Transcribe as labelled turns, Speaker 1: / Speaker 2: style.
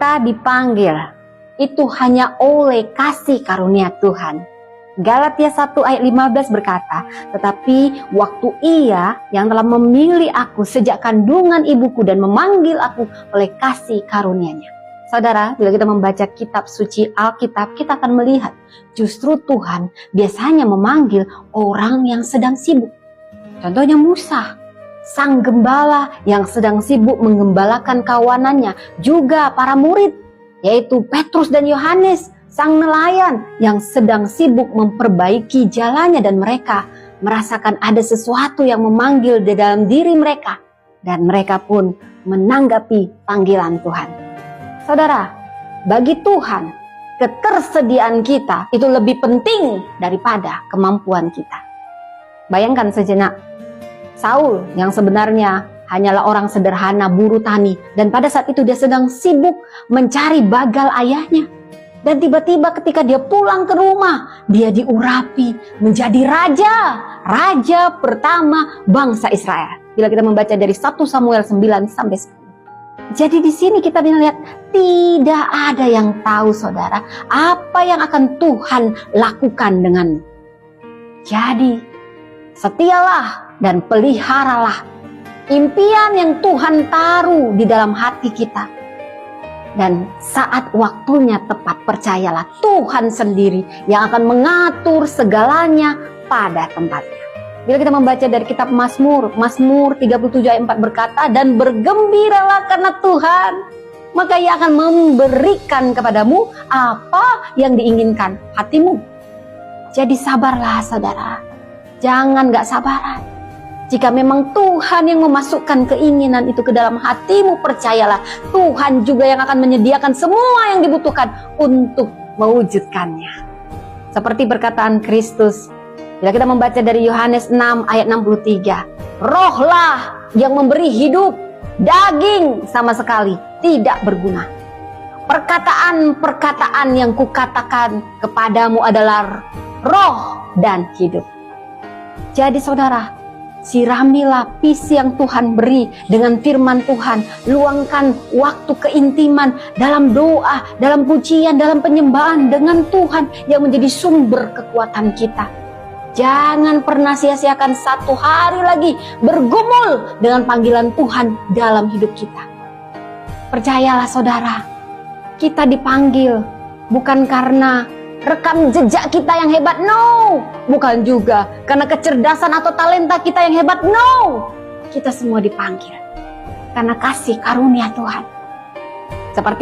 Speaker 1: Kita dipanggil itu hanya oleh kasih karunia Tuhan. Galatia 1 ayat 15 berkata, tetapi waktu Ia yang telah memilih aku sejak kandungan ibuku dan memanggil aku oleh kasih karunia-Nya. Saudara, bila kita membaca kitab suci Alkitab, kita akan melihat justru Tuhan biasanya memanggil orang yang sedang sibuk. Contohnya Musa, sang gembala yang sedang sibuk menggembalakan kawanannya, juga para murid, yaitu Petrus dan Yohanes, sang nelayan yang sedang sibuk memperbaiki jalannya, dan mereka merasakan ada sesuatu yang memanggil di dalam diri mereka, dan mereka pun menanggapi panggilan Tuhan. Saudara, bagi Tuhan, ketersediaan kita itu lebih penting daripada kemampuan kita. Bayangkan sejenak, Saul yang sebenarnya hanyalah orang sederhana, buruh tani, dan pada saat itu dia sedang sibuk mencari bagal ayahnya. Dan tiba-tiba ketika dia pulang ke rumah, dia diurapi menjadi raja pertama bangsa Israel. Bila kita membaca dari 1 Samuel 9 sampai 10. Jadi di sini kita melihat tidak ada yang tahu, saudara, apa yang akan Tuhan lakukan denganmu. Jadi setialah dan peliharalah impian yang Tuhan taruh di dalam hati kita. Dan saat waktunya tepat, percayalah Tuhan sendiri yang akan mengatur segalanya pada tempatnya. Bila kita membaca dari kitab Mazmur 37 ayat 4 berkata, dan bergembiralah karena Tuhan, maka Ia akan memberikan kepadamu apa yang diinginkan hatimu. Jadi sabarlah saudara, jangan gak sabaran. Jika memang Tuhan yang memasukkan keinginan itu ke dalam hatimu, percayalah Tuhan juga yang akan menyediakan semua yang dibutuhkan untuk mewujudkannya. Seperti perkataan Kristus, bila kita membaca dari Yohanes 6 ayat 63, rohlah yang memberi hidup, daging sama sekali tidak berguna. Perkataan-perkataan yang kukatakan kepadamu adalah roh dan hidup. Jadi saudara, siramilah visi yang Tuhan beri dengan firman Tuhan. Luangkan waktu keintiman dalam doa, dalam pujian, dalam penyembahan dengan Tuhan yang menjadi sumber kekuatan kita. Jangan pernah sia-siakan satu hari lagi bergumul dengan panggilan Tuhan dalam hidup kita. Percayalah saudara, kita dipanggil bukan karena rekam jejak kita yang hebat, no. Bukan juga karena kecerdasan atau talenta kita yang hebat, no. Kita semua dipanggil karena kasih karunia Tuhan. Seperti